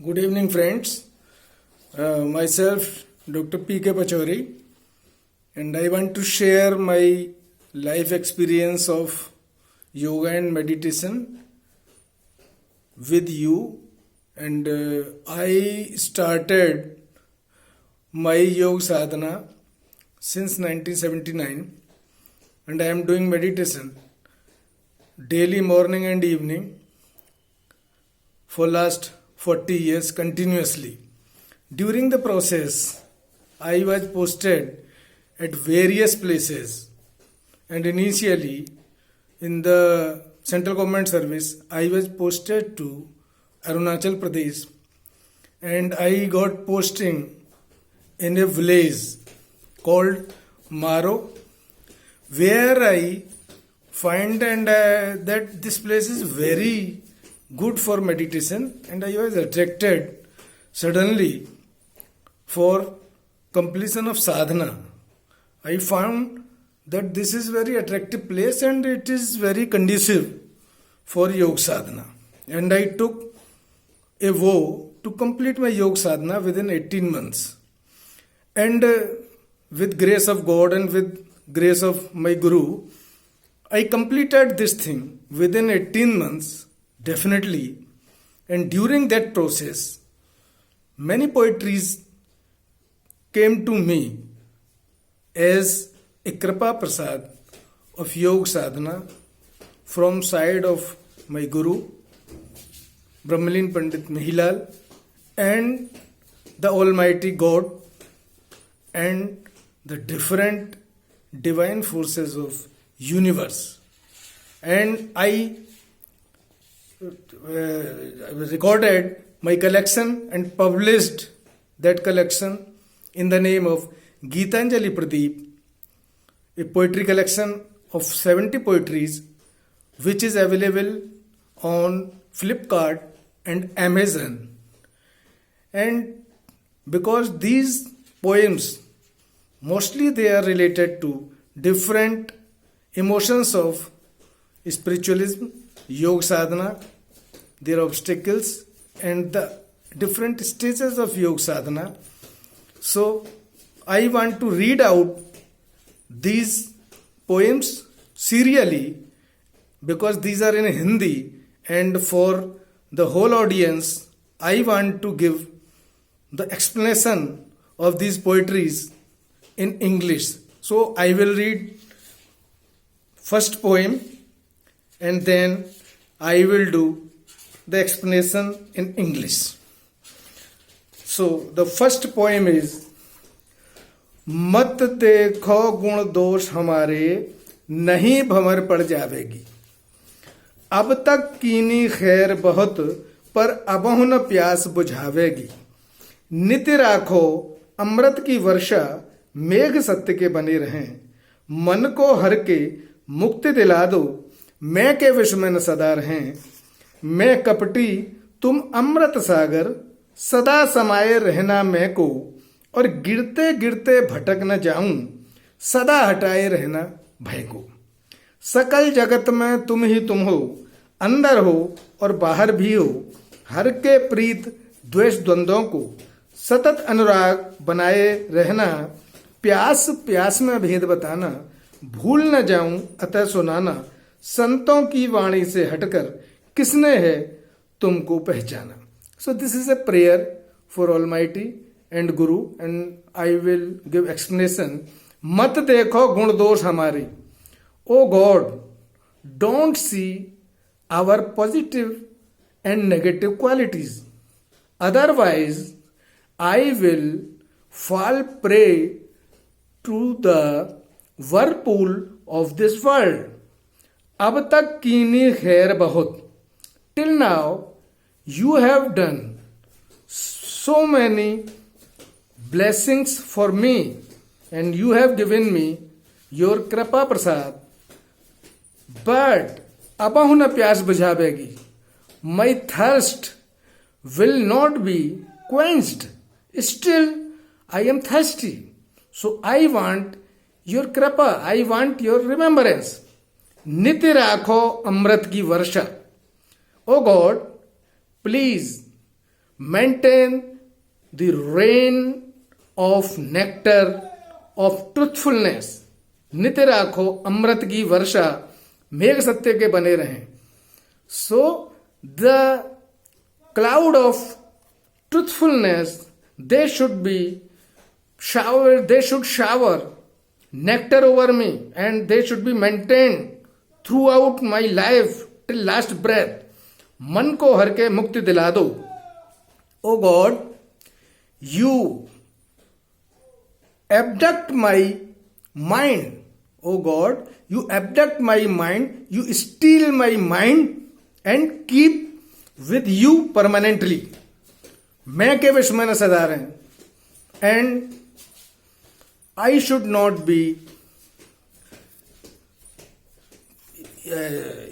Good evening, friends. Myself, Dr. P.K. Pachori, and I want to share my life experience of yoga and meditation with you. And I started my yoga sadhana since 1979, and I am doing meditation daily, morning and evening for last 40 years continuously. During the process, I was posted at various places, and initially in the central government service, I was posted to Arunachal Pradesh, and I got posting in a village called Maro, where I find that this place is very good for meditation, and I was attracted suddenly for completion of sadhana. I found that this is very attractive place and it is very conducive for yoga sadhana, and I took a vow to complete my yoga sadhana within 18 months, and with grace of God and with grace of my guru, I completed this thing within 18 months definitely. And during that process, many poetries came to me as a kripa prasad of yoga sadhana from side of my guru Brahmalin Pandit Mahilal and the Almighty God and the different divine forces of universe. And I recorded my collection and published that collection in the name of Geetanjali Pradeep, a poetry collection of 70 poetries which is available on Flipkart and Amazon. And because these poems mostly they are related to different emotions of spiritualism, yoga sadhana, their obstacles and the different stages of yoga sadhana. So I want to read out these poems serially because these are in Hindi, and for the whole audience I want to give the explanation of these poetries in English. So I will read first poem and then I will do the explanation in English. So the first poem is मत देखो गुण दोष हमारे नहीं भंवर पड़ जावेगी अब तक कीनी खैर बहुत पर अबहु न प्यास बुझावेगी नित्य राखो अमृत की वर्षा मेघ सत्य के बने रहें मन को हर के मुक्ति दिला दो मैं के विष में न सदा रहें मैं कपटी तुम अमृत सागर सदा समाये रहना मैं को और गिरते गिरते भटक न जाऊं सदा हटाए रहना भय को सकल जगत में तुम ही तुम हो अंदर हो और बाहर भी हो हर के प्रीत द्वेष द्वंद्वों को सतत अनुराग बनाए रहना प्यास प्यास में भेद बताना भूल न जाऊं अतः सुनाना संतों की वाणी से हटकर किसने है तुमको पहचाना. So this is a prayer for Almighty and Guru, and I will give explanation. मत देखो गुण दोष हमारे. O God, don't see our positive and negative qualities. Otherwise, I will fall prey to the whirlpool of this world. अब तक कीनी खैर बहुत. Till now, you have done so many blessings for me, and you have given me your kripa prasad. But अबहु न प्यास बुझावेगी. My thirst will not be quenched. Still, I am thirsty. So I want your kripa. I want your remembrance. नित्य राखो अमृत की वर्षा. O God, please maintain the rain of nectar of truthfulness. नित्य राखो अमृत की वर्षा, मेघ सत्य के बने रहें. So the cloud of truthfulness, they should shower nectar over me, and they should be maintained throughout my life till last breath. मन को हर के मुक्ति दिला दो. O God, you abduct my mind. O God, you abduct my mind, you steal my mind and keep with you permanently. मैं के विष में सदा रहें. And I should not be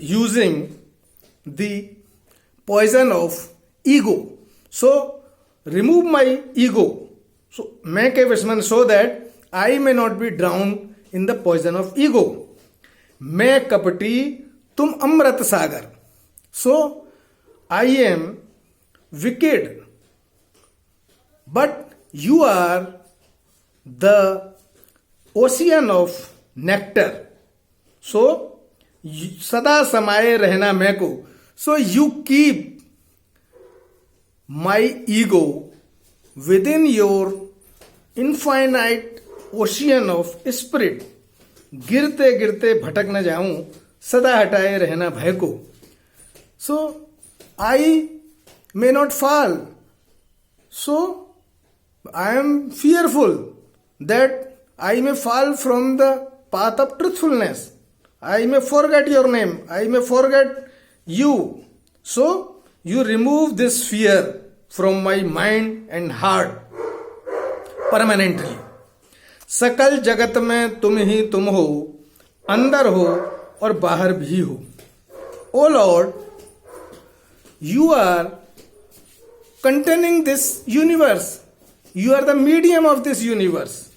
using the poison of ego. So remove my ego. So मैं के विष में, so that I may not be drowned in the poison of ego. मैं कपटी, तुम अमृत सागर. So I am wicked, but you are the ocean of nectar. So सदा समाये रहना मैं को. So you keep my ego within your infinite ocean of spirit. गिरते गिरते भटक न जाऊं, सदा हटाए रहना भय को. So I may not fall. So I am fearful that I may fall from the path of truthfulness. I may forget your name. I may forget you. So you remove this fear from my mind and heart permanently. सकल जगत में तुम ही तुम हो, अंदर हो और बाहर भी हो. O Lord, you are containing this universe. You are the medium of this universe.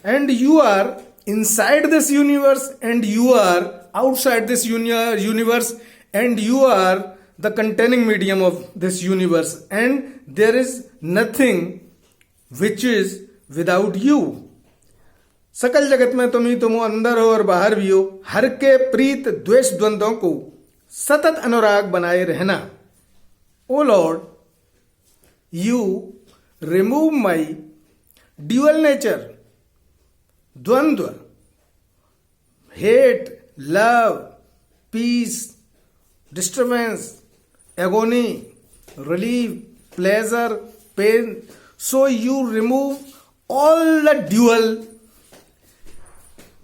And you are inside this universe, and you are outside this universe, and you are the containing medium of this universe. And there is nothing which is without you. सकल जगत में तुम ही तुम हो, अंदर हो और बाहर भी हो. हर के प्रीत द्वेष द्वंद्वों को सतत अनुराग बनाए रहना. O Lord, you remove my dual nature, द्वंद्व, hate, love, peace, disturbance, agony, relief, pleasure, pain. So you remove all the dual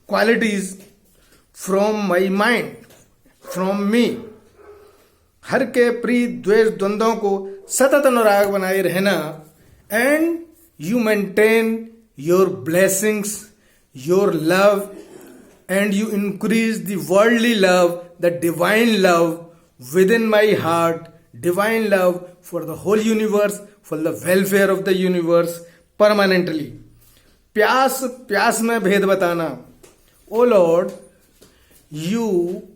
qualities from my mind, from me. हर के प्रीत द्वेष द्वंद्वों को सतत अनुराग बनाए रहना. And you maintain your blessings, your love, and you increase the worldly love, the divine love within my heart, divine love for the whole universe, for the welfare of the universe permanently. प्यास प्यास में भेद बताना. O Lord, you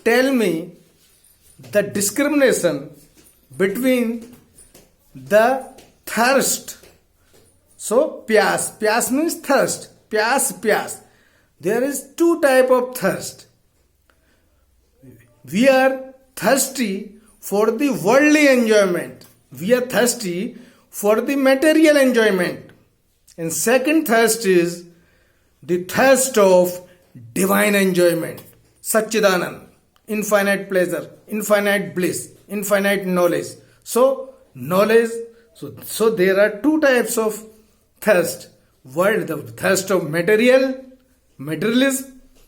tell me the discrimination between the thirst. So pyas means thirst. Pyas. There is two type of thirst. We are thirsty for the worldly enjoyment. We are thirsty for the material enjoyment. And second thirst is the thirst of divine enjoyment. Satchidanand, infinite pleasure, infinite bliss, infinite knowledge. So knowledge. So there are two types of thirst. The thirst of materialism.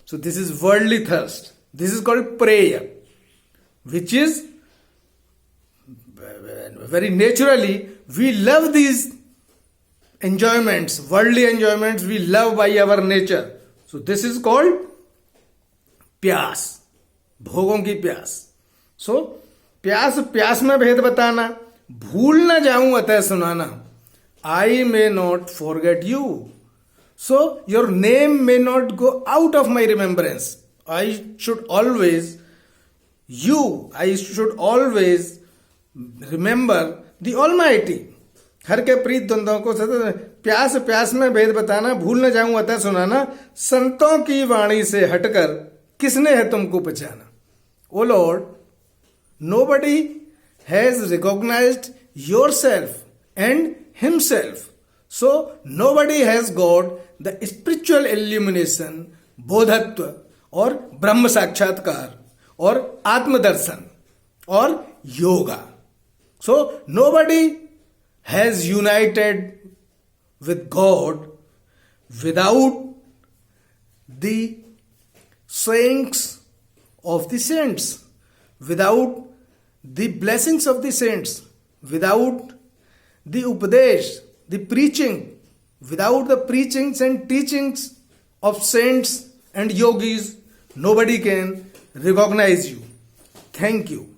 So this is worldly thirst. This is called prayer, which is very naturally we love these enjoyments, worldly enjoyments we love by our nature. So this is called प्यास, भोगों की प्यास. सो प्यास में भेद बताना, भूल न जाऊं अतः सुनाना. I may not forget you. So your name may not go out of my remembrance. I should always remember the almighty. हर के प्रीत द्वंद्वों को सतत प्यास प्यास में भेद बताना, भूल न जाऊं अतः सुनाना, संतों की वाणी से हटकर किसने है तुमको पहचाना। ओ Lord, nobody has recognized yourself and himself, so nobody has got the spiritual illumination, बोधत्व और ब्रह्म साक्षात्कार और आत्मदर्शन और yoga. So nobody has united with God without the sayings of the saints, without the blessings of the saints, without the upadesh, the preaching, without the preachings and teachings of saints and yogis, nobody can recognize you. Thank you.